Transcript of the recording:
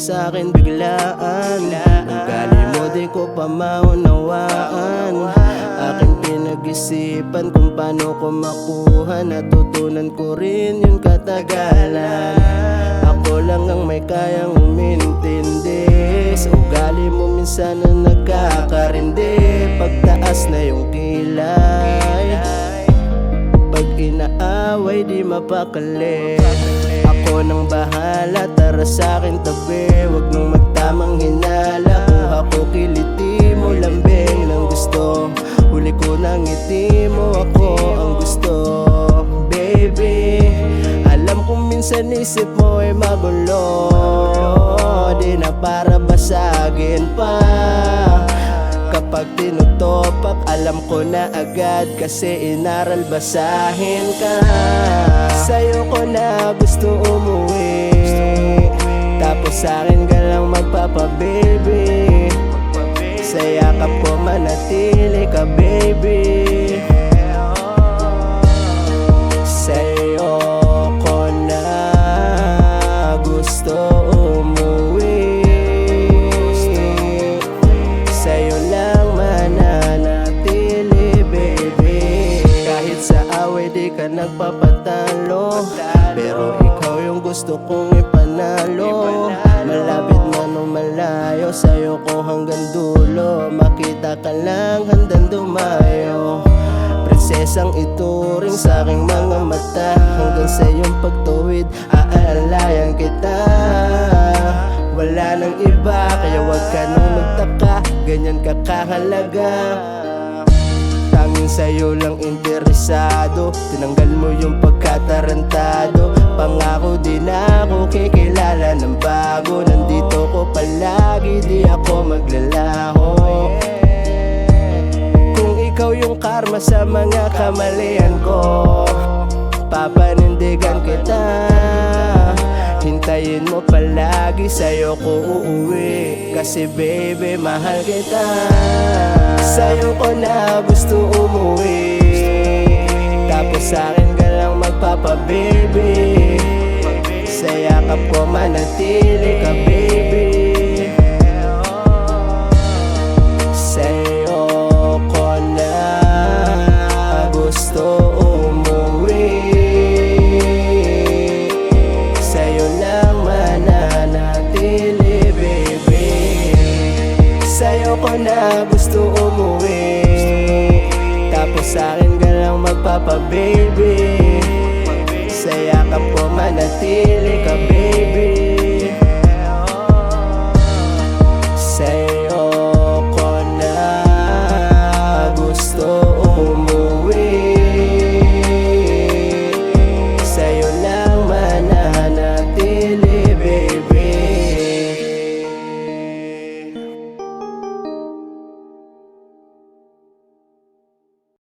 sa'kin biglaan. Ugali mo di ko pa maunawaan. Aking pinag-isipan kung paano ko makuha. Natutunan ko rin yung katagalan. Ako lang ang may kayang umintindi sa ugali mo minsan na nagkakarindi. Pagtaas na yung kilay, pag inaaway di mapakali. Ako nang bahala, tara sa'kin tabi. Huwag nang magtamang hinala. Kuha ko kiliti mo, lambing ng gusto. Huli ko ng ngiti mo, ako ang gusto. Baby, alam kong minsan isip mo ay magulo. Di na para basagin pa. Kapag tinutopak, alam ko na agad kasi inaral basahin ka. Sa'yo ko na gusto umuwi, tapos sa'kin ka lang magpapababy. Sa yakap ko manatili ka baby. Sa'yo ko na gusto umuwi, sa'yo lang mananatili baby. Kahit sa away di ka nagpapatalo, pero ikaw yung gusto kong ipanalo. Malapit man o malayo, sa'yo ko hanggang dulo. Makita ka lang handang dumayo. Prinsesang ituring sa'king mga mata. Hanggang sa iyong pagtuwid, aalayan kita. Wala nang iba, kaya wag ka nang magtaka. Ganyan ka kahalaga. Tanging sa'yo lang interesado. Tinanggal mo yung pagkatarantado. Pangako di na ako kikilala ng bago. Nandito ko palagi, di ako maglalaho. Kung ikaw yung karma sa mga kamalian ko, papanindigan kita. Hintayin mo palagi, sa'yo ko uuwi. Kasi baby, mahal kita. Sa'yo ko na gusto umuwi, tapos sa'kin ka lang magpapababy. Sa yakap ko manatili ka baby. Sa'yo ko na gusto umuwi, sa'yo lang mananatili baby. Sa'yo ko na gusto umuwi, tapos sa'kin ka lang magpapababy. Sa yakap ko manatili ka baby.